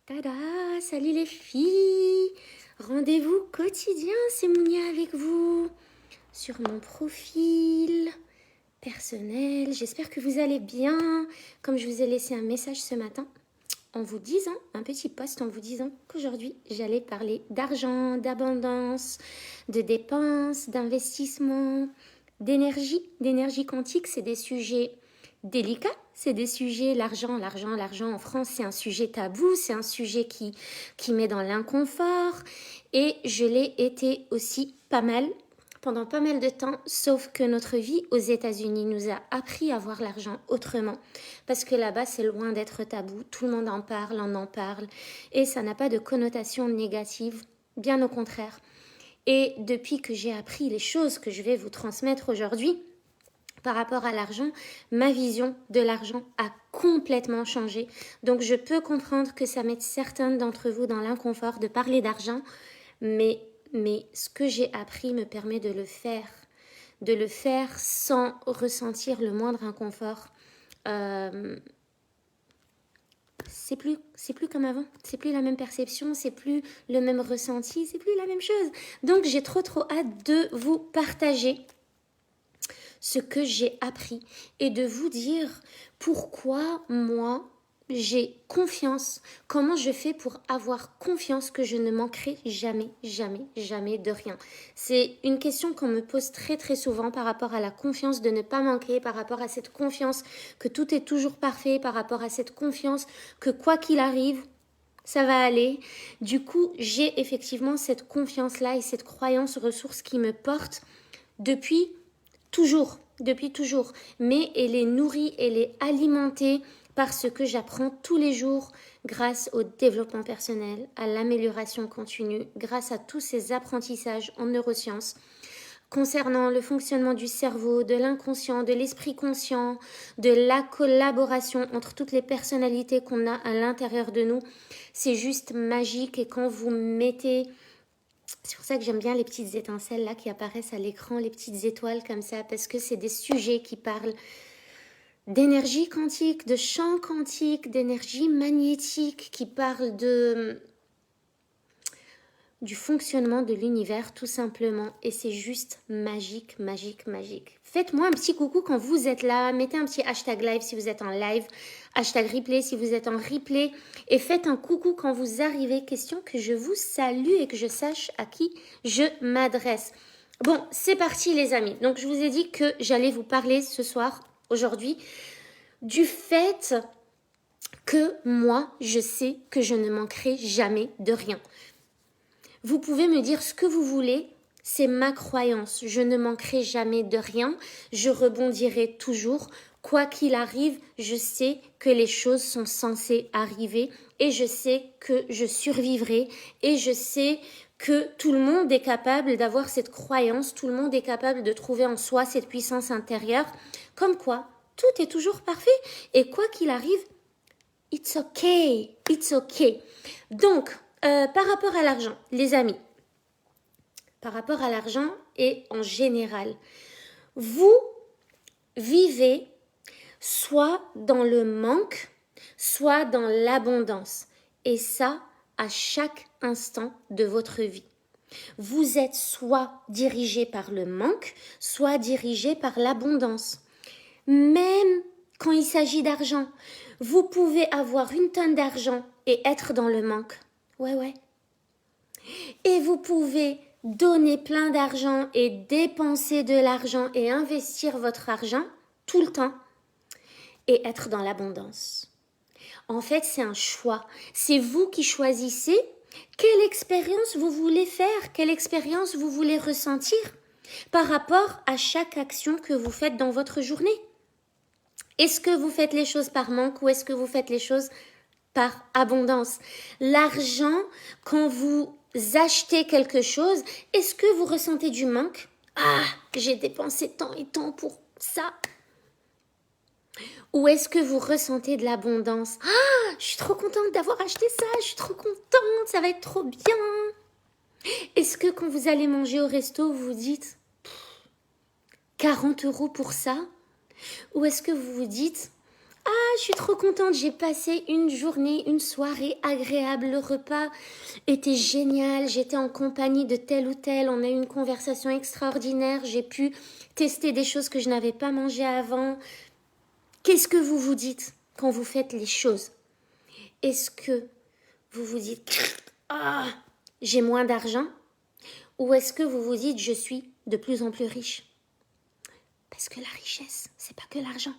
Tada, salut les filles. Rendez-vous quotidien, c'est Mounia avec vous sur mon profil personnel. J'espère que vous allez bien. Comme je vous ai laissé un message ce matin en vous disant, un petit post en vous disant qu'aujourd'hui j'allais parler d'argent, d'abondance, de dépenses, d'investissement, d'énergie quantique. C'est des sujets délicats, c'est des sujets, l'argent en France, c'est un sujet tabou, c'est un sujet qui met dans l'inconfort, et je l'ai été aussi pendant pas mal de temps, sauf que notre vie aux États-Unis nous a appris à voir l'argent autrement, parce que là-bas c'est loin d'être tabou, tout le monde en parle, on en parle, et ça n'a pas de connotation négative, bien au contraire. Et depuis que j'ai appris les choses que je vais vous transmettre aujourd'hui, par rapport à l'argent, ma vision de l'argent a complètement changé. Donc je peux comprendre que ça mette certains d'entre vous dans l'inconfort de parler d'argent, mais ce que j'ai appris me permet de le faire sans ressentir le moindre inconfort. C'est plus comme avant, c'est plus la même perception, c'est plus le même ressenti, c'est plus la même chose. Donc j'ai trop hâte de vous partager ce que j'ai appris et de vous dire pourquoi moi j'ai confiance, comment je fais pour avoir confiance que je ne manquerai jamais de rien. C'est une question qu'on me pose très souvent par rapport à la confiance de ne pas manquer, par rapport à cette confiance que tout est toujours parfait, par rapport à cette confiance que quoi qu'il arrive, ça va aller. Du coup, j'ai effectivement cette confiance-là et cette croyance ressource qui me porte depuis toujours, mais elle est nourrie, elle est alimentée par ce que j'apprends tous les jours grâce au développement personnel, à l'amélioration continue, grâce à tous ces apprentissages en neurosciences concernant le fonctionnement du cerveau, de l'inconscient, de l'esprit conscient, de la collaboration entre toutes les personnalités qu'on a à l'intérieur de nous. C'est juste magique, et quand vous mettez... C'est pour ça que j'aime bien les petites étincelles là qui apparaissent à l'écran, les petites étoiles comme ça, parce que c'est des sujets qui parlent d'énergie quantique, de champ quantique, d'énergie magnétique, qui parlent du fonctionnement de l'univers tout simplement, et c'est juste magique. Faites-moi un petit coucou quand vous êtes là, mettez un petit hashtag live si vous êtes en live, hashtag replay si vous êtes en replay, et faites un coucou quand vous arrivez, question que je vous salue et que je sache à qui je m'adresse. Bon, c'est parti les amis. Donc je vous ai dit que j'allais vous parler ce soir, aujourd'hui, du fait que moi, je sais que je ne manquerai jamais de rien. Vous pouvez me dire ce que vous voulez, c'est ma croyance. Je ne manquerai jamais de rien, je rebondirai toujours. Quoi qu'il arrive, je sais que les choses sont censées arriver, et je sais que je survivrai, et je sais que tout le monde est capable d'avoir cette croyance, tout le monde est capable de trouver en soi cette puissance intérieure, comme quoi tout est toujours parfait, et quoi qu'il arrive, it's okay. Donc, par rapport à l'argent, les amis, par rapport à l'argent et en général, vous vivez soit dans le manque, soit dans l'abondance. Et ça, à chaque instant de votre vie. Vous êtes soit dirigé par le manque, soit dirigé par l'abondance. Même quand il s'agit d'argent, vous pouvez avoir une tonne d'argent et être dans le manque. Ouais. Et vous pouvez donner plein d'argent et dépenser de l'argent et investir votre argent tout le temps et être dans l'abondance. En fait, c'est un choix. C'est vous qui choisissez quelle expérience vous voulez faire, quelle expérience vous voulez ressentir par rapport à chaque action que vous faites dans votre journée. Est-ce que vous faites les choses par manque ou est-ce que vous faites les choses par abondance? L'argent, quand vous achetez quelque chose, est-ce que vous ressentez du manque? Ah, j'ai dépensé tant et tant pour ça. Ou est-ce que vous ressentez de l'abondance? Ah, je suis trop contente d'avoir acheté ça, je suis trop contente, ça va être trop bien. Est-ce que quand vous allez manger au resto, vous vous dites 40 € pour ça? Ou est-ce que vous vous dites Je suis trop contente, j'ai passé une journée, une soirée agréable, le repas était génial, j'étais en compagnie de tel ou tel, on a eu une conversation extraordinaire, j'ai pu tester des choses que je n'avais pas mangées avant. Qu'est-ce que vous vous dites quand vous faites les choses? Est-ce que vous vous dites j'ai moins d'argent? Ou est-ce que vous vous dites je suis de plus en plus riche? Parce que la richesse, c'est pas que l'argent.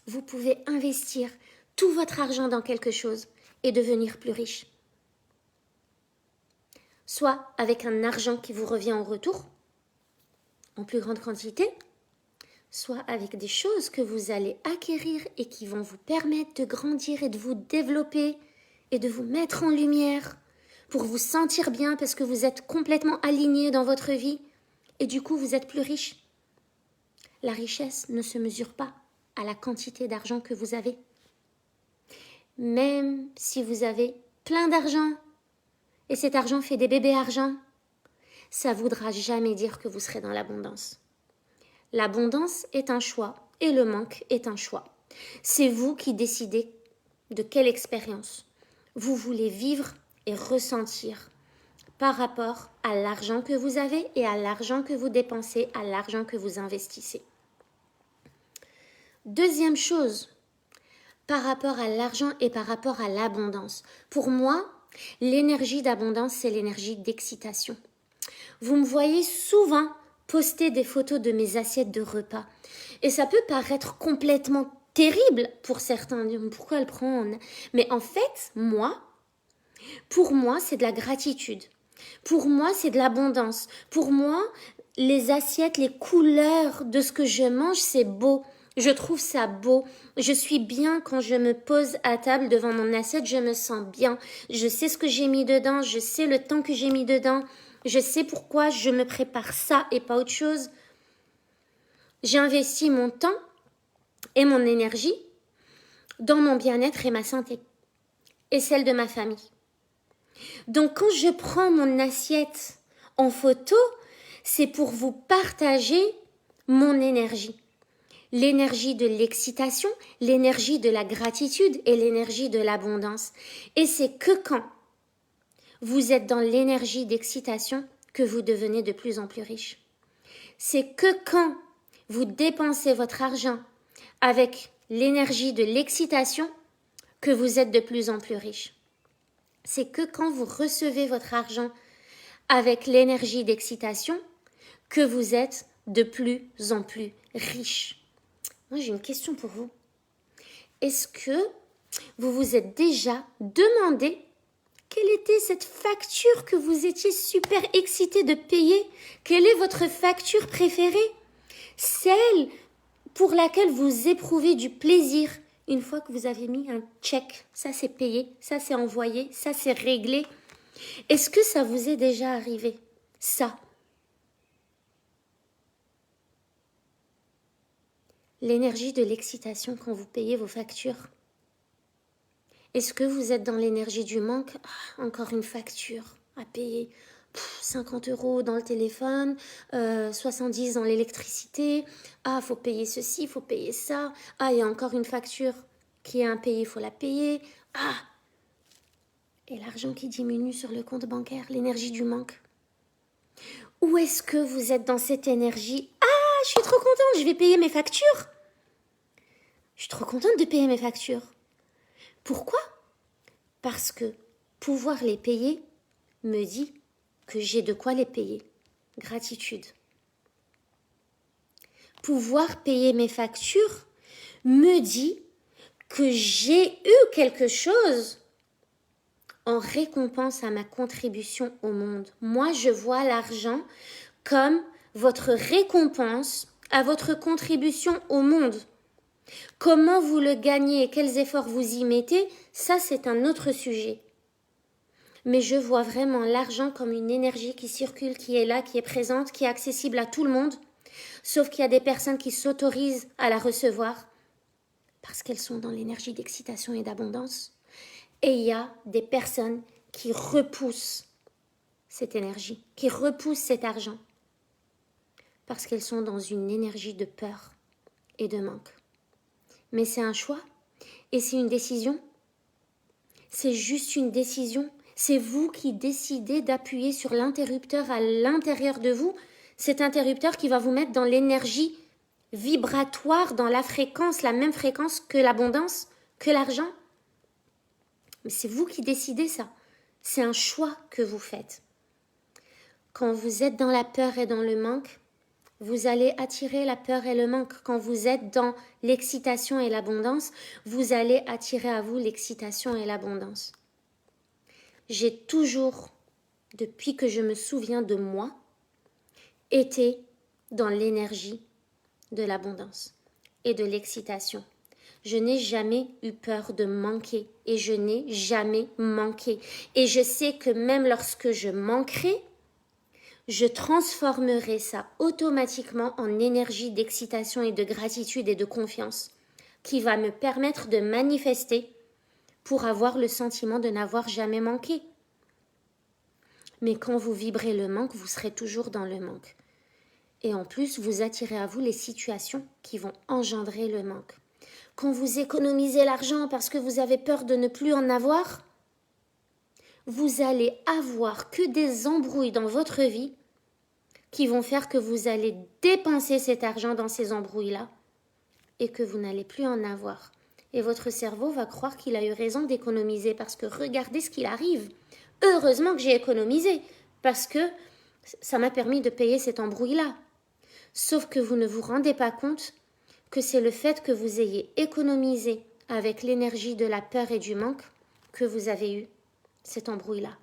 Vous pouvez investir tout votre argent dans quelque chose et devenir plus riche. Soit avec un argent qui vous revient en retour, en plus grande quantité, soit avec des choses que vous allez acquérir et qui vont vous permettre de grandir et de vous développer et de vous mettre en lumière pour vous sentir bien parce que vous êtes complètement aligné dans votre vie et du coup vous êtes plus riche. La richesse ne se mesure pas à la quantité d'argent que vous avez. Même si vous avez plein d'argent et cet argent fait des bébés argent, ça ne voudra jamais dire que vous serez dans l'abondance. L'abondance est un choix et le manque est un choix. C'est vous qui décidez de quelle expérience vous voulez vivre et ressentir par rapport à l'argent que vous avez et à l'argent que vous dépensez, à l'argent que vous investissez. Deuxième chose, par rapport à l'argent et par rapport à l'abondance. Pour moi, l'énergie d'abondance, c'est l'énergie d'excitation. Vous me voyez souvent poster des photos de mes assiettes de repas. Et ça peut paraître complètement terrible pour certains. Pourquoi le prendre? Mais en fait, pour moi, c'est de la gratitude. Pour moi, c'est de l'abondance. Pour moi, les assiettes, les couleurs de ce que je mange, c'est beau. Je trouve ça beau. Je suis bien quand je me pose à table devant mon assiette, je me sens bien. Je sais ce que j'ai mis dedans, je sais le temps que j'ai mis dedans, je sais pourquoi je me prépare ça et pas autre chose. J'ai investi mon temps et mon énergie dans mon bien-être et ma santé et celle de ma famille. Donc quand je prends mon assiette en photo, c'est pour vous partager mon énergie. L'énergie de l'excitation, l'énergie de la gratitude et l'énergie de l'abondance. Et c'est que quand vous êtes dans l'énergie d'excitation que vous devenez de plus en plus riche. C'est que quand vous dépensez votre argent avec l'énergie de l'excitation que vous êtes de plus en plus riche. C'est que quand vous recevez votre argent avec l'énergie d'excitation que vous êtes de plus en plus riche. Moi, j'ai une question pour vous. Est-ce que vous vous êtes déjà demandé quelle était cette facture que vous étiez super excité de payer? Quelle est votre facture préférée? Celle pour laquelle vous éprouvez du plaisir une fois que vous avez mis un check. Ça, c'est payé, ça, c'est envoyé, ça, c'est réglé. Est-ce que ça vous est déjà arrivé? Ça. L'énergie de l'excitation quand vous payez vos factures. Est-ce que vous êtes dans l'énergie du manque? Encore une facture à payer. 50 € dans le téléphone, 70 dans l'électricité. Faut payer ceci, faut payer ça. Il y a encore une facture qui est impayée, il faut la payer. Et l'argent qui diminue sur le compte bancaire, l'énergie du manque. Ou est-ce que vous êtes dans cette énergie? Je suis trop contente, je vais payer mes factures. Je suis trop contente de payer mes factures. Pourquoi? Parce que pouvoir les payer me dit que j'ai de quoi les payer. Gratitude. Pouvoir payer mes factures me dit que j'ai eu quelque chose en récompense à ma contribution au monde. Moi, je vois l'argent comme votre récompense à votre contribution au monde. Comment vous le gagnez et quels efforts vous y mettez, ça c'est un autre sujet. Mais je vois vraiment l'argent comme une énergie qui circule, qui est là, qui est présente, qui est accessible à tout le monde, sauf qu'il y a des personnes qui s'autorisent à la recevoir parce qu'elles sont dans l'énergie d'excitation et d'abondance. Et il y a des personnes qui repoussent cette énergie, qui repoussent cet argent parce qu'elles sont dans une énergie de peur et de manque. Mais c'est un choix et c'est une décision. C'est juste une décision. C'est vous qui décidez d'appuyer sur l'interrupteur à l'intérieur de vous. Cet interrupteur qui va vous mettre dans l'énergie vibratoire, dans la fréquence, la même fréquence que l'abondance, que l'argent. Mais c'est vous qui décidez ça. C'est un choix que vous faites. Quand vous êtes dans la peur et dans le manque, vous allez attirer la peur et le manque. Quand vous êtes dans l'excitation et l'abondance, vous allez attirer à vous l'excitation et l'abondance. J'ai toujours, depuis que je me souviens de moi, été dans l'énergie de l'abondance et de l'excitation. Je n'ai jamais eu peur de manquer et je n'ai jamais manqué. Et je sais que même lorsque je manquerai, je transformerai ça automatiquement en énergie d'excitation et de gratitude et de confiance qui va me permettre de manifester pour avoir le sentiment de n'avoir jamais manqué. Mais quand vous vibrez le manque, vous serez toujours dans le manque. Et en plus, vous attirez à vous les situations qui vont engendrer le manque. Quand vous économisez l'argent parce que vous avez peur de ne plus en avoir, vous allez avoir que des embrouilles dans votre vie qui vont faire que vous allez dépenser cet argent dans ces embrouilles-là et que vous n'allez plus en avoir. Et votre cerveau va croire qu'il a eu raison d'économiser parce que regardez ce qu'il arrive. Heureusement que j'ai économisé parce que ça m'a permis de payer cette embrouille-là. Sauf que vous ne vous rendez pas compte que c'est le fait que vous ayez économisé avec l'énergie de la peur et du manque que vous avez eu cette embrouille-là.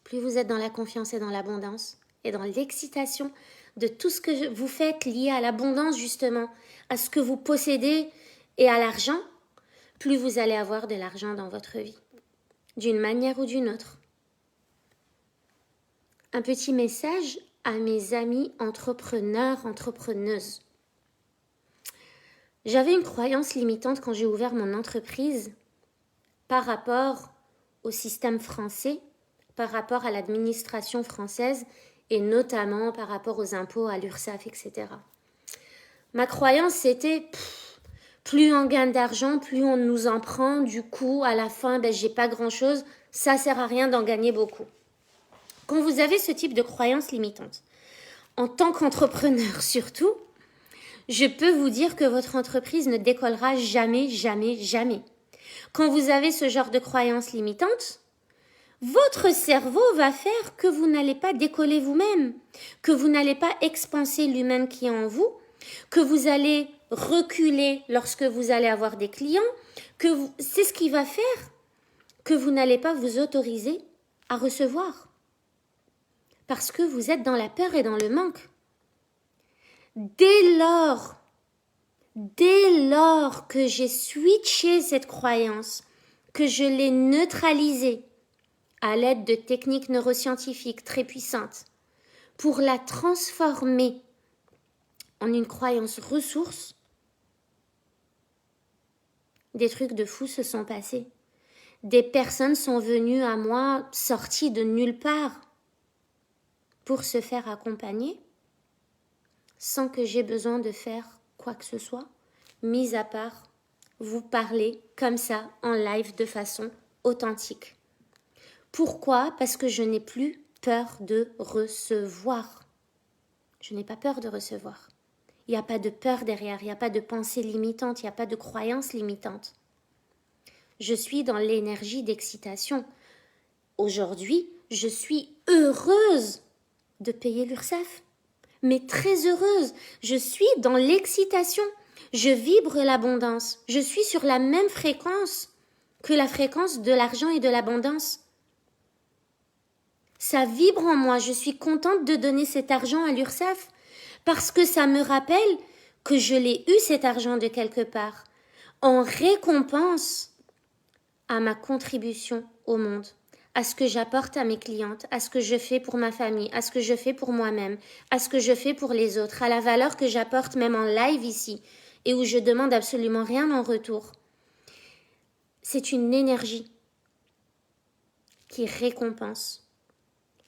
Plus vous êtes dans la confiance et dans l'abondance et dans l'excitation de tout ce que vous faites lié à l'abondance justement, à ce que vous possédez et à l'argent, plus vous allez avoir de l'argent dans votre vie, d'une manière ou d'une autre. Un petit message à mes amis entrepreneurs, entrepreneuses. J'avais une croyance limitante quand j'ai ouvert mon entreprise par rapport au système français, par rapport à l'administration française et notamment par rapport aux impôts, à l'URSSAF, etc. Ma croyance, c'était plus on gagne d'argent, plus on nous en prend. Du coup, à la fin, j'ai pas grand-chose. Ça sert à rien d'en gagner beaucoup. Quand vous avez ce type de croyance limitante, en tant qu'entrepreneur surtout, je peux vous dire que votre entreprise ne décollera jamais, jamais, jamais. Quand vous avez ce genre de croyance limitante, votre cerveau va faire que vous n'allez pas décoller vous-même, que vous n'allez pas expanser l'humain qui est en vous, que vous allez reculer lorsque vous allez avoir des clients, c'est ce qui va faire que vous n'allez pas vous autoriser à recevoir. Parce que vous êtes dans la peur et dans le manque. Dès lors que j'ai switché cette croyance, que je l'ai neutralisée à l'aide de techniques neuroscientifiques très puissantes, pour la transformer en une croyance ressource, des trucs de fou se sont passés. Des personnes sont venues à moi sorties de nulle part pour se faire accompagner sans que j'ai besoin de faire quoi que ce soit, mis à part vous parler comme ça en live de façon authentique. Pourquoi ? Parce que je n'ai plus peur de recevoir. Je n'ai pas peur de recevoir. Il n'y a pas de peur derrière, il n'y a pas de pensée limitante, il n'y a pas de croyance limitante. Je suis dans l'énergie d'excitation. Aujourd'hui, je suis heureuse de payer l'URSSAF, mais très heureuse. Je suis dans l'excitation. Je vibre l'abondance. Je suis sur la même fréquence que la fréquence de l'argent et de l'abondance. Ça vibre en moi. Je suis contente de donner cet argent à l'URSSAF parce que ça me rappelle que je l'ai eu cet argent de quelque part en récompense à ma contribution au monde, à ce que j'apporte à mes clientes, à ce que je fais pour ma famille, à ce que je fais pour moi-même, à ce que je fais pour les autres, à la valeur que j'apporte même en live ici et où je demande absolument rien en retour. C'est une énergie qui récompense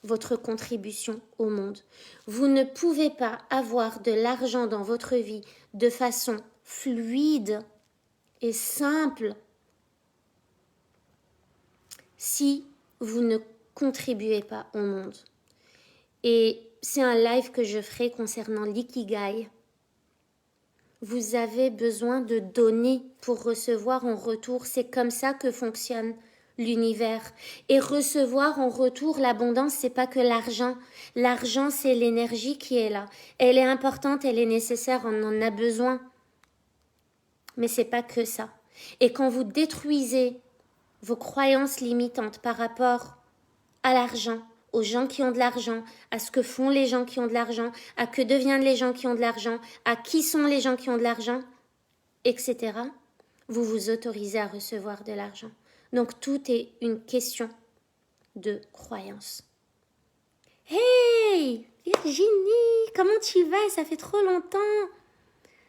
votre contribution au monde. Vous ne pouvez pas avoir de l'argent dans votre vie de façon fluide et simple si vous ne contribuez pas au monde. Et c'est un live que je ferai concernant l'ikigai. Vous avez besoin de donner pour recevoir en retour. C'est comme ça que fonctionne l'univers. Et recevoir en retour l'abondance, c'est pas que l'argent. L'argent, c'est l'énergie qui est là. Elle est importante, elle est nécessaire, on en a besoin. Mais c'est pas que ça. Et quand vous détruisez vos croyances limitantes par rapport à l'argent, aux gens qui ont de l'argent, à ce que font les gens qui ont de l'argent, à que deviennent les gens qui ont de l'argent, à qui sont les gens qui ont de l'argent, etc., vous vous autorisez à recevoir de l'argent. Donc tout est une question de croyance. Hey Virginie, comment tu vas? Ça fait trop longtemps.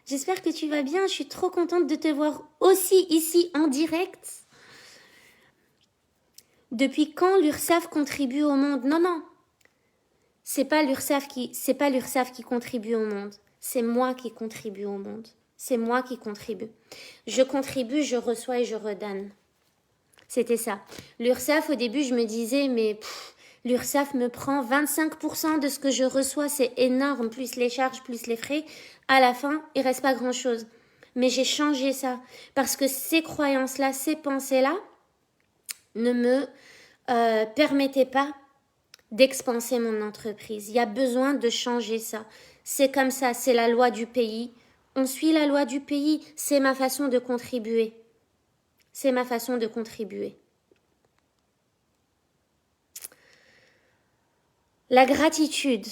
J'espère que tu vas bien. Je suis trop contente de te voir aussi ici en direct. Depuis quand l'URSSAF contribue au monde? Non. C'est pas l'URSSAF qui contribue au monde. C'est moi qui contribue au monde. C'est moi qui contribue. Je contribue, je reçois et je redonne. C'était ça. L'URSSAF, au début, je me disais, mais l'URSSAF me prend 25% de ce que je reçois. C'est énorme, plus les charges, plus les frais. À la fin, il reste pas grand-chose. Mais j'ai changé ça. Parce que ces croyances-là, ces pensées-là, ne me permettaient pas d'expanser mon entreprise. Il y a besoin de changer ça. C'est comme ça, c'est la loi du pays. On suit la loi du pays, c'est ma façon de contribuer. C'est ma façon de contribuer. La gratitude.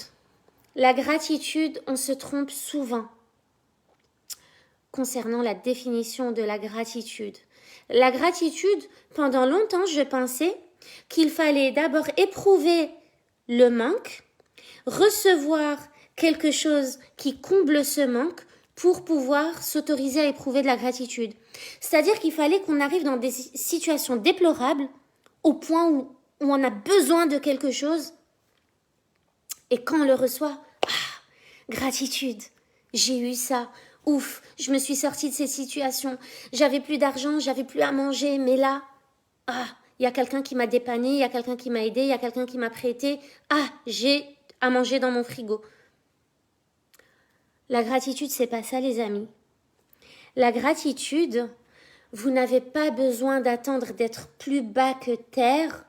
La gratitude, on se trompe souvent concernant la définition de la gratitude. La gratitude, pendant longtemps, je pensais qu'il fallait d'abord éprouver le manque, recevoir quelque chose qui comble ce manque pour pouvoir s'autoriser à éprouver de la gratitude. C'est-à-dire qu'il fallait qu'on arrive dans des situations déplorables au point où on a besoin de quelque chose et quand on le reçoit, gratitude, j'ai eu ça, ouf, je me suis sortie de ces situations, j'avais plus d'argent, j'avais plus à manger, mais là, il y a quelqu'un qui m'a dépanné, il y a quelqu'un qui m'a aidé, il y a quelqu'un qui m'a prêté, j'ai à manger dans mon frigo. La gratitude, c'est pas ça, les amis. La gratitude, vous n'avez pas besoin d'attendre d'être plus bas que terre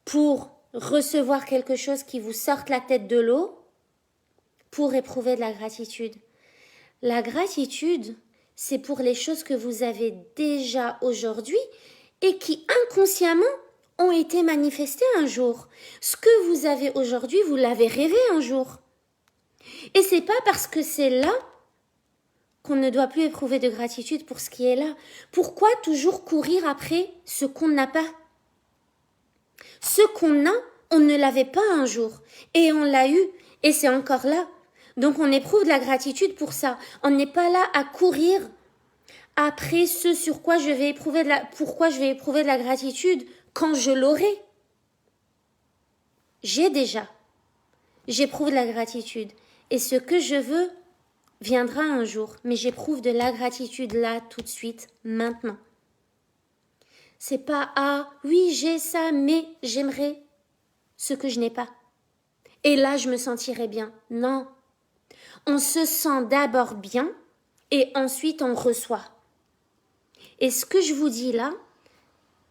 pour recevoir quelque chose qui vous sorte la tête de l'eau pour éprouver de la gratitude. La gratitude, c'est pour les choses que vous avez déjà aujourd'hui et qui inconsciemment ont été manifestées un jour. Ce que vous avez aujourd'hui, vous l'avez rêvé un jour. Et c'est pas parce que c'est là qu'on ne doit plus éprouver de gratitude pour ce qui est là. Pourquoi toujours courir après ce qu'on n'a pas? Ce qu'on a, on ne l'avait pas un jour. Et on l'a eu. Et c'est encore là. Donc on éprouve de la gratitude pour ça. On n'est pas là à courir après ce sur quoi je vais éprouver pourquoi je vais éprouver de la gratitude quand je l'aurai. J'ai déjà. J'éprouve de la gratitude. Et ce que je veux viendra un jour. Mais j'éprouve de la gratitude là, tout de suite, maintenant. C'est pas oui, j'ai ça, mais j'aimerais ce que je n'ai pas. Et là, je me sentirai bien. Non. On se sent d'abord bien et ensuite on reçoit. Et ce que je vous dis là,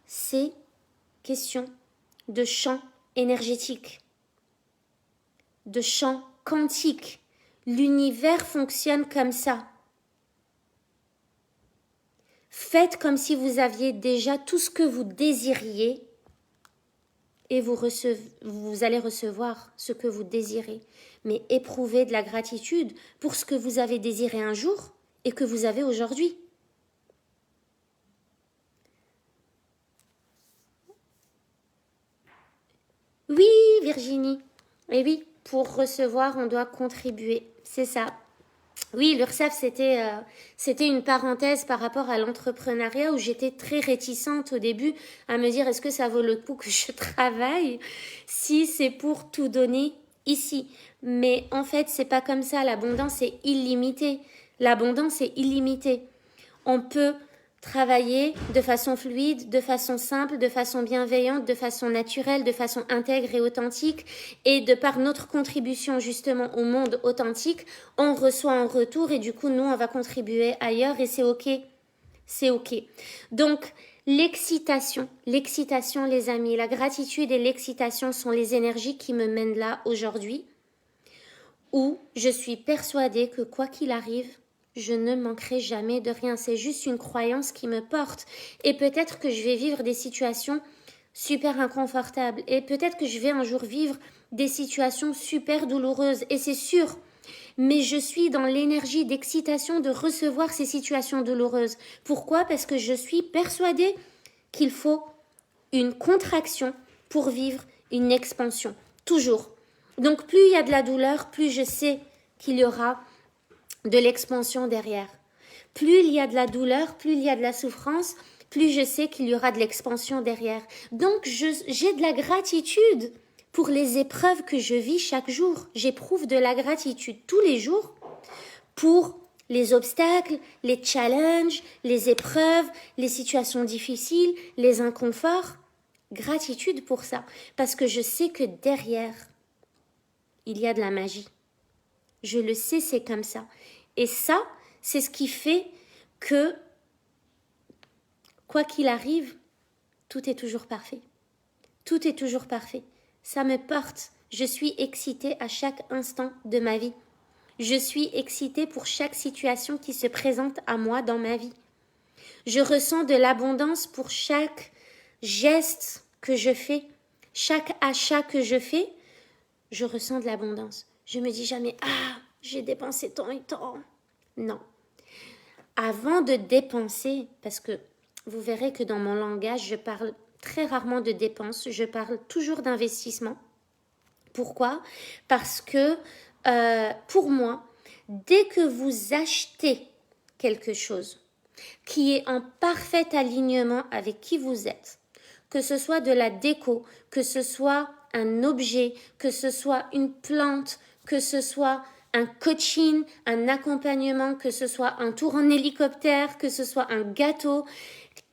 c'est question de champ énergétique, de champ quantique. L'univers fonctionne comme ça. Faites comme si vous aviez déjà tout ce que vous désiriez et vous allez recevoir ce que vous désirez. Mais éprouvez de la gratitude pour ce que vous avez désiré un jour et que vous avez aujourd'hui. Oui, Virginie. Et oui, pour recevoir, on doit contribuer. C'est ça. Oui, l'URSSAF, c'était une parenthèse par rapport à l'entrepreneuriat où j'étais très réticente au début à me dire est-ce que ça vaut le coup que je travaille si c'est pour tout donner ici. Mais en fait, c'est pas comme ça. L'abondance est illimitée. L'abondance est illimitée. On peut travailler de façon fluide, de façon simple, de façon bienveillante, de façon naturelle, de façon intègre et authentique. Et de par notre contribution justement au monde authentique, on reçoit en retour et du coup, nous, on va contribuer ailleurs et c'est OK. C'est OK. Donc, l'excitation, les amis, la gratitude et l'excitation sont les énergies qui me mènent là aujourd'hui, où je suis persuadée que quoi qu'il arrive, je ne manquerai jamais de rien. C'est juste une croyance qui me porte. Et peut-être que je vais vivre des situations super inconfortables. Et peut-être que je vais un jour vivre des situations super douloureuses. Et c'est sûr. Mais je suis dans l'énergie d'excitation de recevoir ces situations douloureuses. Pourquoi? Parce que je suis persuadée qu'il faut une contraction pour vivre une expansion. Toujours. Donc plus il y a de la douleur, plus je sais qu'il y aura de l'expansion derrière. Plus il y a de la douleur, plus il y a de la souffrance, plus je sais qu'il y aura de l'expansion derrière. Donc j'ai de la gratitude pour les épreuves que je vis chaque jour. J'éprouve de la gratitude tous les jours pour les obstacles, les challenges, les épreuves, les situations difficiles, les inconforts. Gratitude pour ça, parce que je sais que derrière, il y a de la magie. Je le sais, c'est comme ça. Et ça, c'est ce qui fait que, quoi qu'il arrive, tout est toujours parfait. Tout est toujours parfait. Ça me porte. Je suis excitée à chaque instant de ma vie. Je suis excitée pour chaque situation qui se présente à moi dans ma vie. Je ressens de l'abondance pour chaque geste que je fais. Chaque achat que je fais, je ressens de l'abondance. Je me dis jamais « Ah, j'ai dépensé tant et tant ». Non. Avant de dépenser, parce que vous verrez que dans mon langage, je parle très rarement de dépenses, je parle toujours d'investissement. Pourquoi? Parce que pour moi, dès que vous achetez quelque chose qui est en parfait alignement avec qui vous êtes, que ce soit de la déco, que ce soit un objet, que ce soit une plante, que ce soit un coaching, un accompagnement, que ce soit un tour en hélicoptère, que ce soit un gâteau,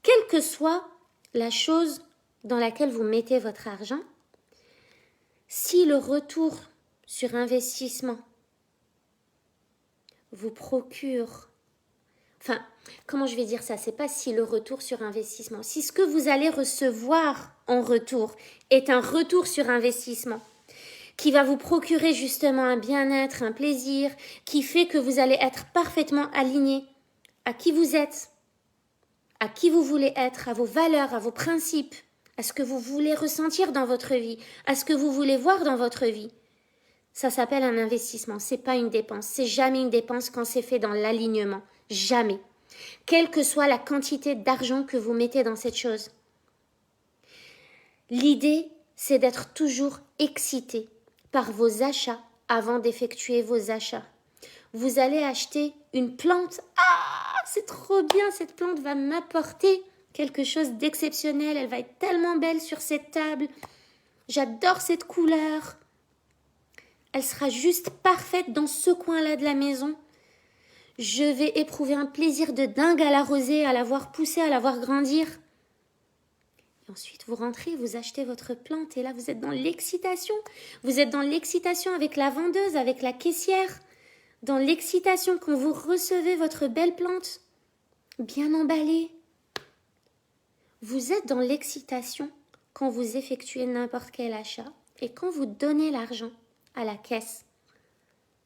quelle que soit la chose dans laquelle vous mettez votre argent, si le retour sur investissement vous procure, enfin, comment je vais dire ça, c'est pas si le retour sur investissement, si ce que vous allez recevoir en retour est un retour sur investissement, qui va vous procurer justement un bien-être, un plaisir, qui fait que vous allez être parfaitement aligné à qui vous êtes, à qui vous voulez être, à vos valeurs, à vos principes, à ce que vous voulez ressentir dans votre vie, à ce que vous voulez voir dans votre vie. Ça s'appelle un investissement, c'est pas une dépense. C'est jamais une dépense quand c'est fait dans l'alignement. Jamais. Quelle que soit la quantité d'argent que vous mettez dans cette chose. L'idée, c'est d'être toujours excité par vos achats avant d'effectuer vos achats. Vous allez acheter une plante. Ah, c'est trop bien, cette plante va m'apporter quelque chose d'exceptionnel. Elle va être tellement belle sur cette table. J'adore cette couleur. Elle sera juste parfaite dans ce coin-là de la maison. Je vais éprouver un plaisir de dingue à l'arroser, à la voir pousser, à la voir grandir. Et ensuite, vous rentrez, vous achetez votre plante et là, vous êtes dans l'excitation. Vous êtes dans l'excitation avec la vendeuse, avec la caissière. Dans l'excitation quand vous recevez votre belle plante, bien emballée. Vous êtes dans l'excitation quand vous effectuez n'importe quel achat et quand vous donnez l'argent à la caisse,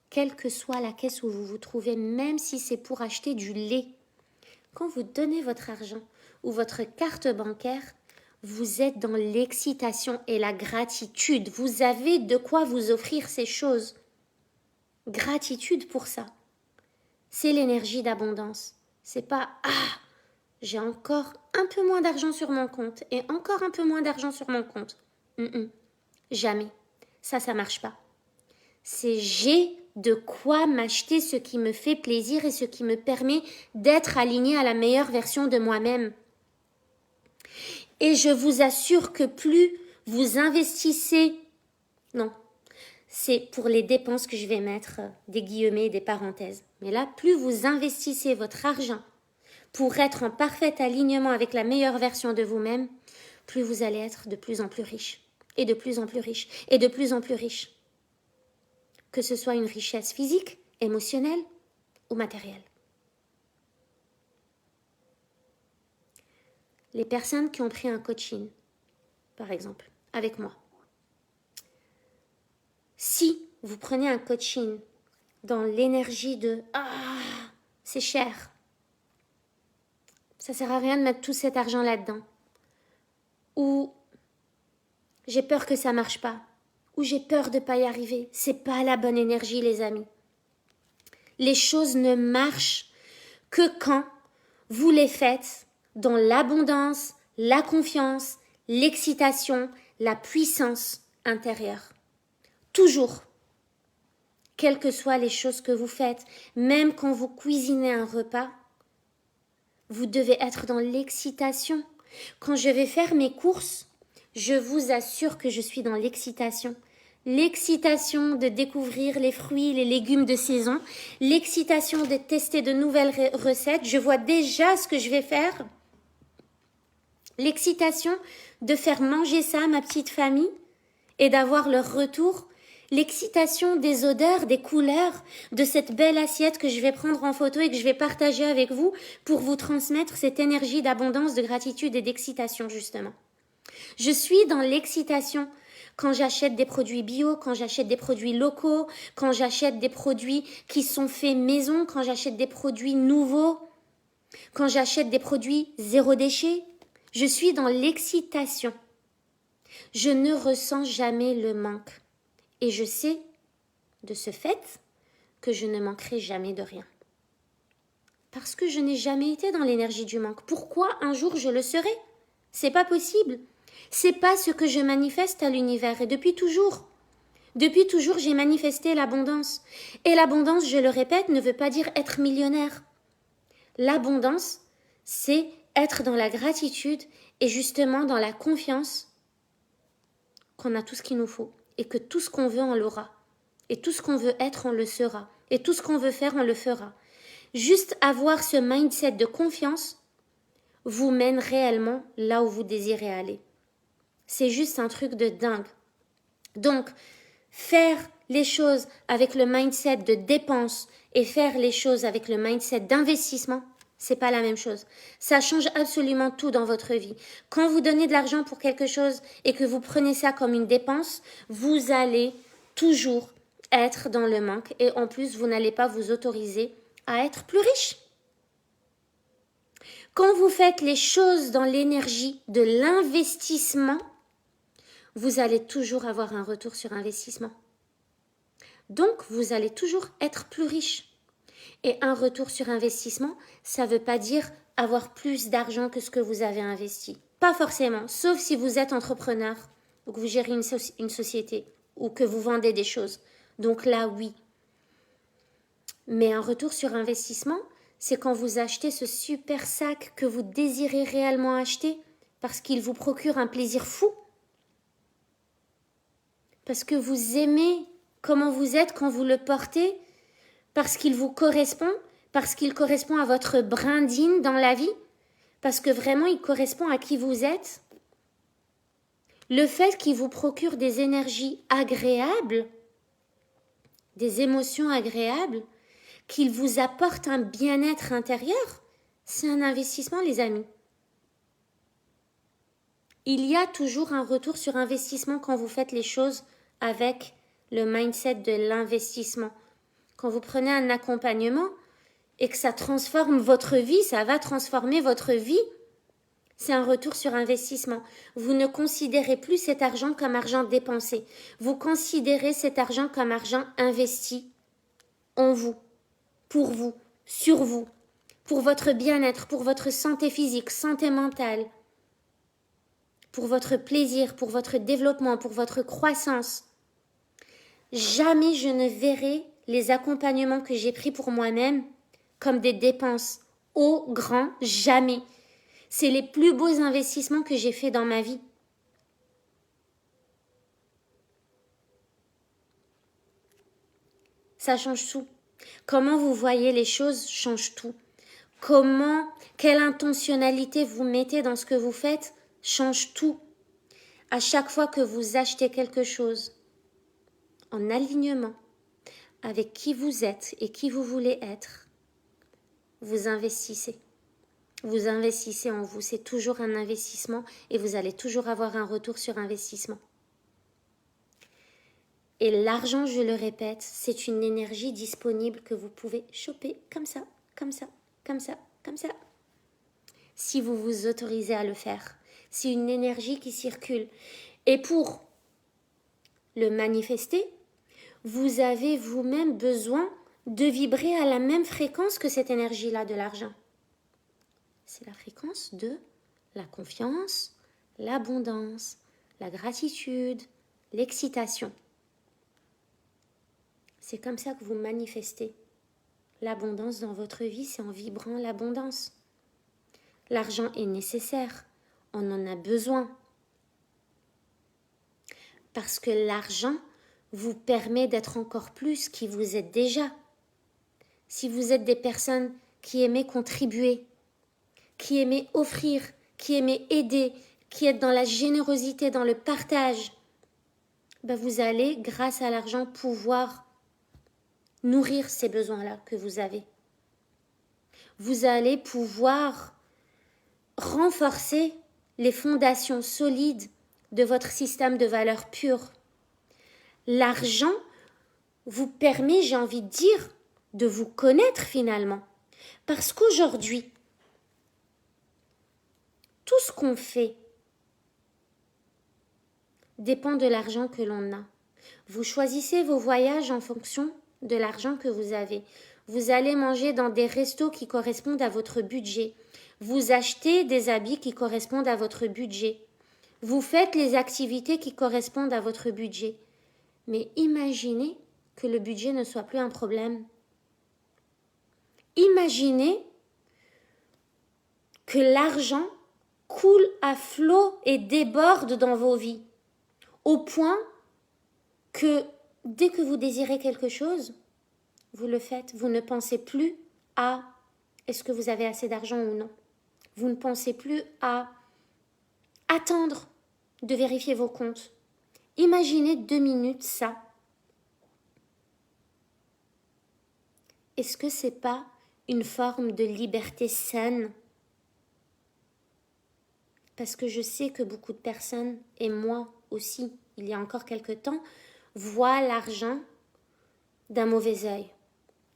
quelle que soit la caisse où vous vous trouvez, même si c'est pour acheter du lait. Quand vous donnez votre argent ou votre carte bancaire, vous êtes dans l'excitation et la gratitude. Vous avez de quoi vous offrir ces choses. Gratitude pour ça. C'est l'énergie d'abondance. C'est pas « Ah, j'ai encore un peu moins d'argent sur mon compte et encore un peu moins d'argent sur mon compte. » Jamais. Ça marche pas. C'est j'ai de quoi m'acheter ce qui me fait plaisir et ce qui me permet d'être aligné à la meilleure version de moi-même. Et je vous assure que plus vous investissez, non, c'est pour les dépenses que je vais mettre des guillemets et des parenthèses. Mais là, plus vous investissez votre argent pour être en parfait alignement avec la meilleure version de vous-même, plus vous allez être de plus en plus riche, et de plus en plus riche, et de plus en plus riche. Que ce soit une richesse physique, émotionnelle ou matérielle. Les personnes qui ont pris un coaching, par exemple, avec moi. Si vous prenez un coaching dans l'énergie de « Ah, c'est cher », ça ne sert à rien de mettre tout cet argent là-dedans. Ou « J'ai peur que ça ne marche pas ». Ou « J'ai peur de ne pas y arriver ». Ce n'est pas la bonne énergie, les amis. Les choses ne marchent que quand vous les faites dans l'abondance, la confiance, l'excitation, la puissance intérieure. Toujours. Quelles que soient les choses que vous faites, même quand vous cuisinez un repas, vous devez être dans l'excitation. Quand je vais faire mes courses, je vous assure que je suis dans l'excitation. L'excitation de découvrir les fruits, les légumes de saison, l'excitation de tester de nouvelles recettes. Je vois déjà ce que je vais faire. L'excitation de faire manger ça à ma petite famille et d'avoir leur retour. L'excitation des odeurs, des couleurs, de cette belle assiette que je vais prendre en photo et que je vais partager avec vous pour vous transmettre cette énergie d'abondance, de gratitude et d'excitation justement. Je suis dans l'excitation quand j'achète des produits bio, quand j'achète des produits locaux, quand j'achète des produits qui sont faits maison, quand j'achète des produits nouveaux, quand j'achète des produits zéro déchet. Je suis dans l'excitation. Je ne ressens jamais le manque. Et je sais, de ce fait, que je ne manquerai jamais de rien. Parce que je n'ai jamais été dans l'énergie du manque. Pourquoi un jour je le serai? C'est pas possible. C'est pas ce que je manifeste à l'univers. Et depuis toujours, j'ai manifesté l'abondance. Et l'abondance, je le répète, ne veut pas dire être millionnaire. L'abondance, c'est être dans la gratitude et justement dans la confiance qu'on a tout ce qu'il nous faut. Et que tout ce qu'on veut, on l'aura. Et tout ce qu'on veut être, on le sera. Et tout ce qu'on veut faire, on le fera. Juste avoir ce mindset de confiance vous mène réellement là où vous désirez aller. C'est juste un truc de dingue. Donc, faire les choses avec le mindset de dépense et faire les choses avec le mindset d'investissement, c'est pas la même chose. Ça change absolument tout dans votre vie. Quand vous donnez de l'argent pour quelque chose et que vous prenez ça comme une dépense, vous allez toujours être dans le manque et en plus, vous n'allez pas vous autoriser à être plus riche. Quand vous faites les choses dans l'énergie de l'investissement, vous allez toujours avoir un retour sur investissement. Donc, vous allez toujours être plus riche. Et un retour sur investissement, ça ne veut pas dire avoir plus d'argent que ce que vous avez investi. Pas forcément, sauf si vous êtes entrepreneur ou que vous gérez une société ou que vous vendez des choses. Donc là, oui. Mais un retour sur investissement, c'est quand vous achetez ce super sac que vous désirez réellement acheter parce qu'il vous procure un plaisir fou. Parce que vous aimez comment vous êtes quand vous le portez, parce qu'il vous correspond, parce qu'il correspond à votre brindine dans la vie, parce que vraiment il correspond à qui vous êtes. Le fait qu'il vous procure des énergies agréables, des émotions agréables, qu'il vous apporte un bien-être intérieur, c'est un investissement, les amis. Il y a toujours un retour sur investissement quand vous faites les choses avec le mindset de l'investissement. Quand vous prenez un accompagnement et que ça transforme votre vie, ça va transformer votre vie, c'est un retour sur investissement. Vous ne considérez plus cet argent comme argent dépensé. Vous considérez cet argent comme argent investi en vous, pour vous, sur vous, pour votre bien-être, pour votre santé physique, santé mentale, pour votre plaisir, pour votre développement, pour votre croissance. Jamais je ne verrai les accompagnements que j'ai pris pour moi-même comme des dépenses. Au grand, jamais. C'est les plus beaux investissements que j'ai faits dans ma vie. Ça change tout. Comment vous voyez les choses change tout. Quelle intentionnalité vous mettez dans ce que vous faites change tout. À chaque fois que vous achetez quelque chose en alignement avec qui vous êtes et qui vous voulez être, vous investissez. Vous investissez en vous, c'est toujours un investissement et vous allez toujours avoir un retour sur investissement. Et l'argent, je le répète, c'est une énergie disponible que vous pouvez choper comme ça, comme ça, comme ça, comme ça. Si vous vous autorisez à le faire, c'est une énergie qui circule. Et pour le manifester, vous avez vous-même besoin de vibrer à la même fréquence que cette énergie-là de l'argent. C'est la fréquence de la confiance, l'abondance, la gratitude, l'excitation. C'est comme ça que vous manifestez l'abondance dans votre vie, c'est en vibrant l'abondance. L'argent est nécessaire, on en a besoin. Parce que l'argent vous permet d'être encore plus qui vous êtes déjà. Si vous êtes des personnes qui aimez contribuer, qui aimez offrir, qui aimez aider, qui êtes dans la générosité, dans le partage, ben vous allez, grâce à l'argent, pouvoir nourrir ces besoins-là que vous avez. Vous allez pouvoir renforcer les fondations solides de votre système de valeurs pures. L'argent vous permet, j'ai envie de dire, de vous connaître finalement. Parce qu'aujourd'hui, tout ce qu'on fait dépend de l'argent que l'on a. Vous choisissez vos voyages en fonction de l'argent que vous avez. Vous allez manger dans des restos qui correspondent à votre budget. Vous achetez des habits qui correspondent à votre budget. Vous faites les activités qui correspondent à votre budget. Mais imaginez que le budget ne soit plus un problème. Imaginez que l'argent coule à flot et déborde dans vos vies, au point que dès que vous désirez quelque chose, vous le faites. Vous ne pensez plus à est-ce que vous avez assez d'argent ou non. Vous ne pensez plus à attendre de vérifier vos comptes. Imaginez 2 minutes ça. Est-ce que c'est pas une forme de liberté saine? Parce que je sais que beaucoup de personnes, et moi aussi, il y a encore quelque temps, voient l'argent d'un mauvais œil.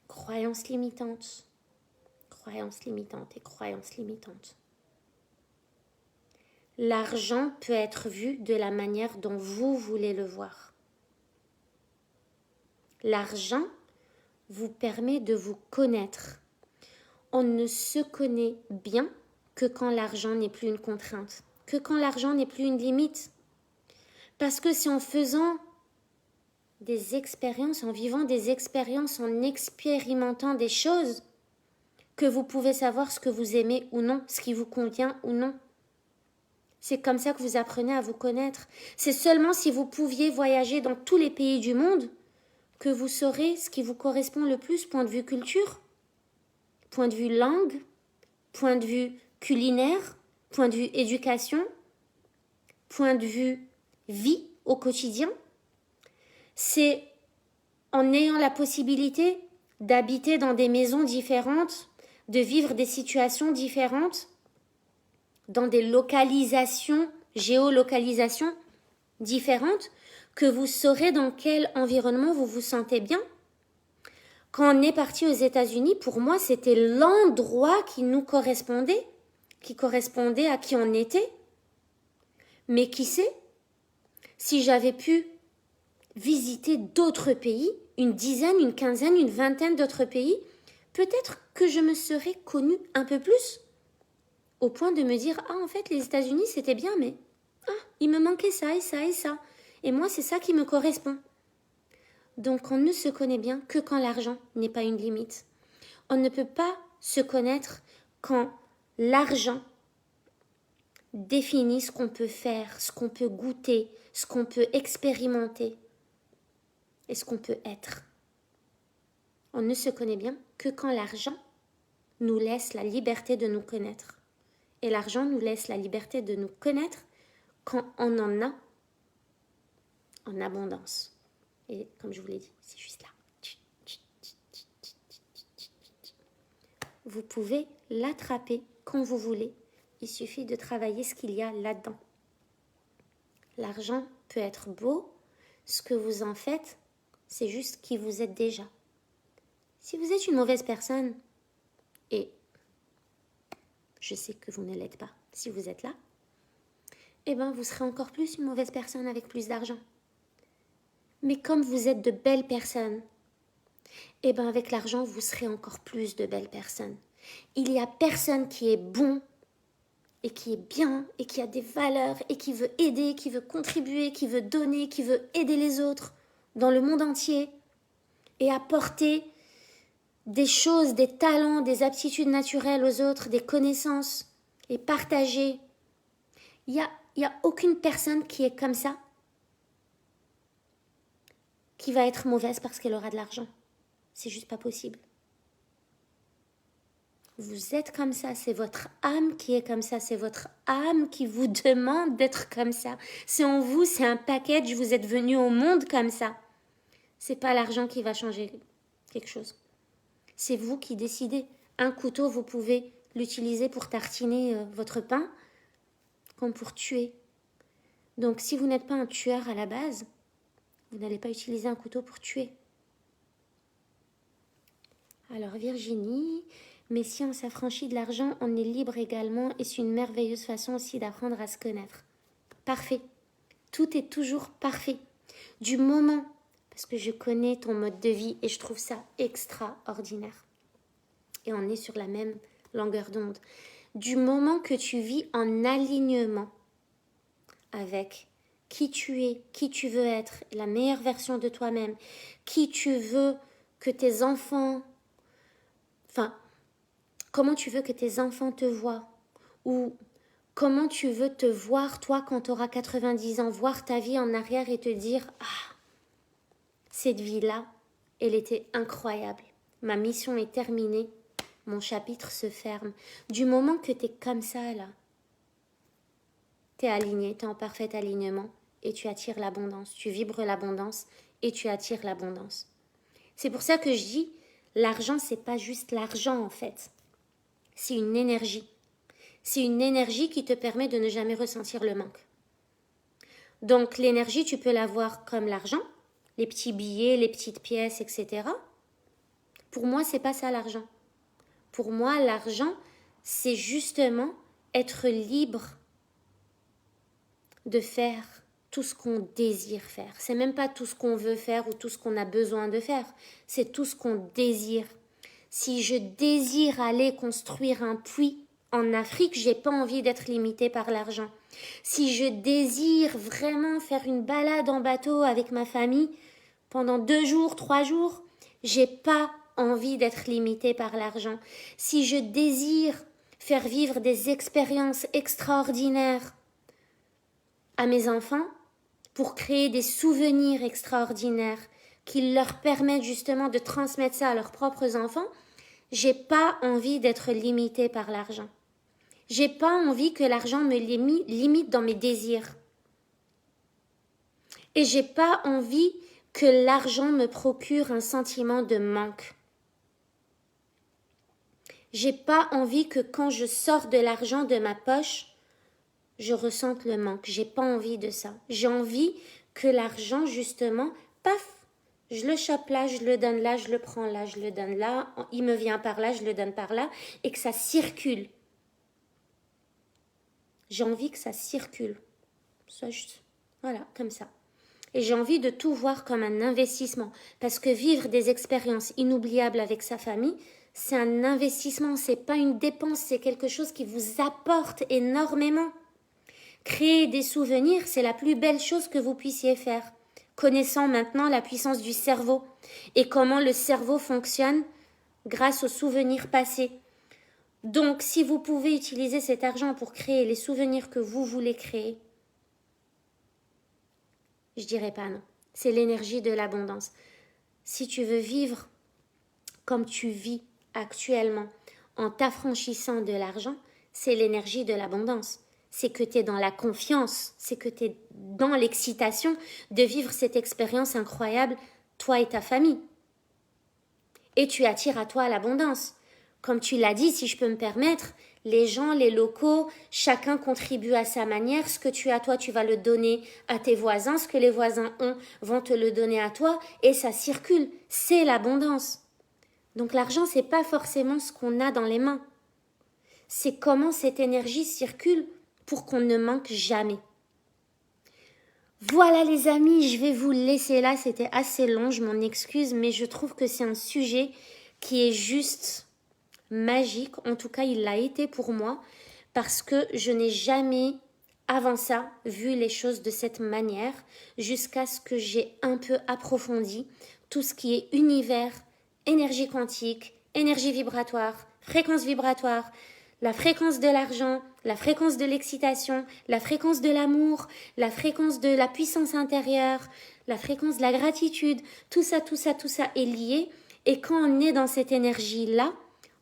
Croyances limitantes, croyances limitantes et croyances limitantes. L'argent peut être vu de la manière dont vous voulez le voir. L'argent vous permet de vous connaître. On ne se connaît bien que quand l'argent n'est plus une contrainte, que quand l'argent n'est plus une limite. Parce que c'est en faisant des expériences, en vivant des expériences, en expérimentant des choses, que vous pouvez savoir ce que vous aimez ou non, ce qui vous convient ou non. C'est comme ça que vous apprenez à vous connaître. C'est seulement si vous pouviez voyager dans tous les pays du monde que vous saurez ce qui vous correspond le plus, point de vue culture, point de vue langue, point de vue culinaire, point de vue éducation, point de vue vie au quotidien. C'est en ayant la possibilité d'habiter dans des maisons différentes, de vivre des situations différentes, dans des localisations, géolocalisations différentes, que vous saurez dans quel environnement vous vous sentez bien. Quand on est parti aux États-Unis, pour moi, c'était l'endroit qui nous correspondait, qui correspondait à qui on était. Mais qui sait, si j'avais pu visiter d'autres pays, une dizaine, une quinzaine, une vingtaine d'autres pays, peut-être que je me serais connue un peu plus, au point de me dire « Ah, en fait, les États-Unis, c'était bien, mais il me manquait ça et ça et ça. Et moi, c'est ça qui me correspond. » Donc, on ne se connaît bien que quand l'argent n'est pas une limite. On ne peut pas se connaître quand l'argent définit ce qu'on peut faire, ce qu'on peut goûter, ce qu'on peut expérimenter et ce qu'on peut être. On ne se connaît bien que quand l'argent nous laisse la liberté de nous connaître. Et l'argent nous laisse la liberté de nous connaître quand on en a en abondance. Et comme je vous l'ai dit, c'est juste là. Vous pouvez l'attraper quand vous voulez. Il suffit de travailler ce qu'il y a là-dedans. L'argent peut être beau. Ce que vous en faites, c'est juste qui vous êtes déjà. Si vous êtes une mauvaise personne, et je sais que vous ne l'êtes pas si vous êtes là, eh bien vous serez encore plus une mauvaise personne avec plus d'argent. Mais comme vous êtes de belles personnes, eh bien avec l'argent, vous serez encore plus de belles personnes. Il n'y a personne qui est bon et qui est bien et qui a des valeurs et qui veut aider, qui veut contribuer, qui veut donner, qui veut aider les autres dans le monde entier et apporter des choses, des talents, des aptitudes naturelles aux autres, des connaissances et partager. Il y a aucune personne qui est comme ça qui va être mauvaise parce qu'elle aura de l'argent. C'est juste pas possible. Vous êtes comme ça, c'est votre âme qui est comme ça, c'est votre âme qui vous demande d'être comme ça. C'est en vous, c'est un package, vous êtes venu au monde comme ça. C'est pas l'argent qui va changer quelque chose. C'est vous qui décidez. Un couteau, vous pouvez l'utiliser pour tartiner votre pain comme pour tuer. Donc si vous n'êtes pas un tueur à la base, vous n'allez pas utiliser un couteau pour tuer. Alors Virginie, mais si on s'affranchit de l'argent, on est libre également et c'est une merveilleuse façon aussi d'apprendre à se connaître. Parfait. Tout est toujours parfait. Du moment, parce que je connais ton mode de vie et je trouve ça extraordinaire. Et on est sur la même longueur d'onde. Du moment que tu vis en alignement avec qui tu es, qui tu veux être, la meilleure version de toi-même, qui tu veux que tes enfants, comment tu veux que tes enfants te voient, ou comment tu veux te voir toi quand tu auras 90 ans, voir ta vie en arrière et te dire « Ah, cette vie-là, elle était incroyable, ma mission est terminée, mon chapitre se ferme. » Du moment que tu es comme ça là, tu es aligné, tu es en parfait alignement et tu attires l'abondance. Tu vibres l'abondance et tu attires l'abondance. C'est pour ça que je dis, l'argent, c'est pas juste l'argent en fait. C'est une énergie. C'est une énergie qui te permet de ne jamais ressentir le manque. Donc l'énergie, tu peux l'avoir comme l'argent, les petits billets, les petites pièces, etc. Pour moi, c'est pas ça l'argent. Pour moi, l'argent, c'est justement être libre de faire tout ce qu'on désire faire. C'est même pas tout ce qu'on veut faire ou tout ce qu'on a besoin de faire. C'est tout ce qu'on désire. Si je désire aller construire un puits en Afrique, j'ai pas envie d'être limitée par l'argent. Si je désire vraiment faire une balade en bateau avec ma famille pendant 2 jours, 3 jours, j'ai pas envie d'être limitée par l'argent. Si je désire faire vivre des expériences extraordinaires à mes enfants pour créer des souvenirs extraordinaires qui leur permettent justement de transmettre ça à leurs propres enfants, j'ai pas envie d'être limitée par l'argent. J'ai pas envie que l'argent me limite dans mes désirs. Et j'ai pas envie que l'argent me procure un sentiment de manque. J'ai pas envie que quand je sors de l'argent de ma poche, je ressente le manque. J'ai pas envie de ça. J'ai envie que l'argent, justement, paf, je le chope là, je le donne là, je le prends là, je le donne là, il me vient par là, je le donne par là, et que ça circule. J'ai envie que ça circule. Ça, voilà, comme ça. Et j'ai envie de tout voir comme un investissement. Parce que vivre des expériences inoubliables avec sa famille, c'est un investissement, c'est pas une dépense, c'est quelque chose qui vous apporte énormément. Créer des souvenirs, c'est la plus belle chose que vous puissiez faire. Connaissant maintenant la puissance du cerveau et comment le cerveau fonctionne grâce aux souvenirs passés. Donc, si vous pouvez utiliser cet argent pour créer les souvenirs que vous voulez créer, je dirais pas non. C'est l'énergie de l'abondance. Si tu veux vivre comme tu vis actuellement en t'affranchissant de l'argent, c'est l'énergie de l'abondance. C'est que tu es dans la confiance, c'est que tu es dans l'excitation de vivre cette expérience incroyable, toi et ta famille. Et tu attires à toi l'abondance. Comme tu l'as dit, si je peux me permettre, les gens, les locaux, chacun contribue à sa manière. Ce que tu as toi, tu vas le donner à tes voisins. Ce que les voisins ont, vont te le donner à toi. Et ça circule. C'est l'abondance. Donc l'argent, c'est pas forcément ce qu'on a dans les mains. C'est comment cette énergie circule pour qu'on ne manque jamais. Voilà les amis, je vais vous laisser là. C'était assez long, je m'en excuse, mais je trouve que c'est un sujet qui est juste magique. En tout cas, il l'a été pour moi parce que je n'ai jamais avant ça vu les choses de cette manière jusqu'à ce que j'ai un peu approfondi tout ce qui est univers, énergie quantique, énergie vibratoire, fréquence vibratoire, la fréquence de l'argent, la fréquence de l'excitation, la fréquence de l'amour, la fréquence de la puissance intérieure, la fréquence de la gratitude, tout ça est lié. Et quand on est dans cette énergie-là,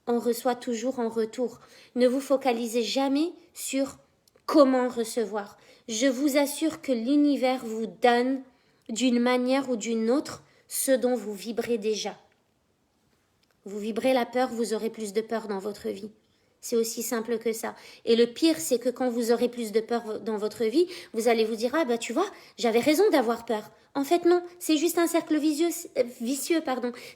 on reçoit toujours en retour. Ne vous focalisez jamais sur comment recevoir. Je vous assure que l'univers vous donne d'une manière ou d'une autre ce dont vous vibrez déjà. Vous vibrez la peur, vous aurez plus de peur dans votre vie. C'est aussi simple que ça. Et le pire, c'est que quand vous aurez plus de peur dans votre vie, vous allez vous dire « Ah bah tu vois, j'avais raison d'avoir peur. » En fait non, c'est juste un cercle vicieux.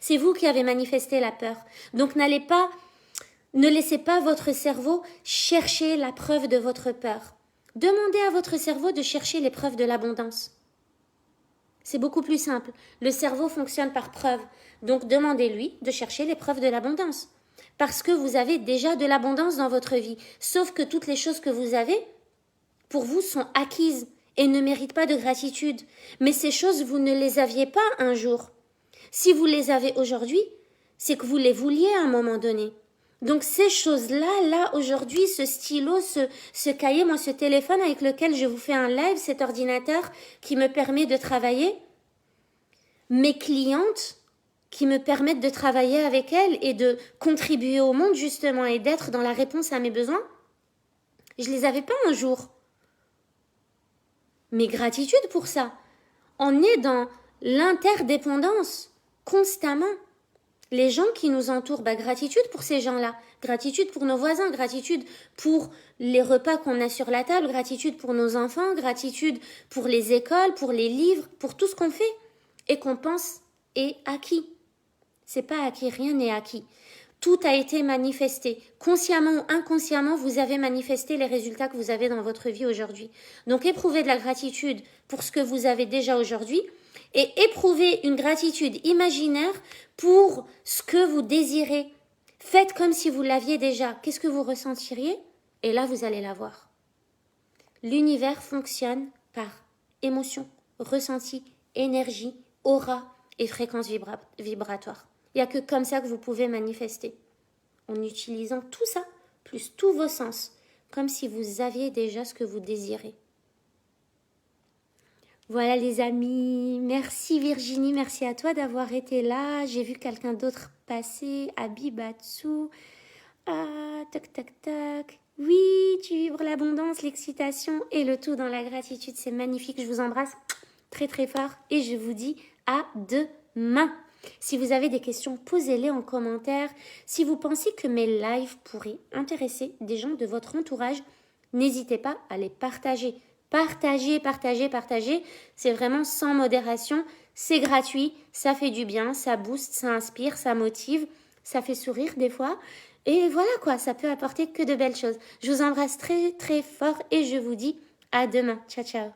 C'est vous qui avez manifesté la peur. Donc ne laissez pas votre cerveau chercher la preuve de votre peur. Demandez à votre cerveau de chercher les preuves de l'abondance. C'est beaucoup plus simple. Le cerveau fonctionne par preuve. Donc demandez-lui de chercher les preuves de l'abondance. Parce que vous avez déjà de l'abondance dans votre vie. Sauf que toutes les choses que vous avez, pour vous, sont acquises et ne méritent pas de gratitude. Mais ces choses, vous ne les aviez pas un jour. Si vous les avez aujourd'hui, c'est que vous les vouliez à un moment donné. Donc ces choses-là, là, aujourd'hui, ce stylo, ce cahier, moi, ce téléphone avec lequel je vous fais un live, cet ordinateur qui me permet de travailler, mes clientes qui me permettent de travailler avec elles et de contribuer au monde, justement, et d'être dans la réponse à mes besoins, je les avais pas un jour. Mais gratitude pour ça. On est dans l'interdépendance, constamment. Les gens qui nous entourent, gratitude pour ces gens-là, gratitude pour nos voisins, gratitude pour les repas qu'on a sur la table, gratitude pour nos enfants, gratitude pour les écoles, pour les livres, pour tout ce qu'on fait et qu'on pense est acquis. C'est pas acquis, rien n'est acquis. Tout a été manifesté. Consciemment ou inconsciemment, vous avez manifesté les résultats que vous avez dans votre vie aujourd'hui. Donc éprouvez de la gratitude pour ce que vous avez déjà aujourd'hui et éprouvez une gratitude imaginaire pour ce que vous désirez. Faites comme si vous l'aviez déjà. Qu'est-ce que vous ressentiriez? Et là, vous allez l'avoir. L'univers fonctionne par émotion, ressenti, énergie, aura et fréquence vibratoire. Il n'y a que comme ça que vous pouvez manifester. En utilisant tout ça, plus tous vos sens, comme si vous aviez déjà ce que vous désirez. Voilà les amis, merci Virginie, merci à toi d'avoir été là. J'ai vu quelqu'un d'autre passer, Abibatsu. Ah, tac, tac, tac. Oui, tu vibres l'abondance, l'excitation et le tout dans la gratitude. C'est magnifique, je vous embrasse très très fort et je vous dis à demain. Si vous avez des questions, posez-les en commentaire. Si vous pensez que mes lives pourraient intéresser des gens de votre entourage, n'hésitez pas à les partager. Partagez. C'est vraiment sans modération. C'est gratuit, ça fait du bien, ça booste, ça inspire, ça motive, ça fait sourire des fois. Et voilà quoi, ça peut apporter que de belles choses. Je vous embrasse très très fort et je vous dis à demain. Ciao, ciao.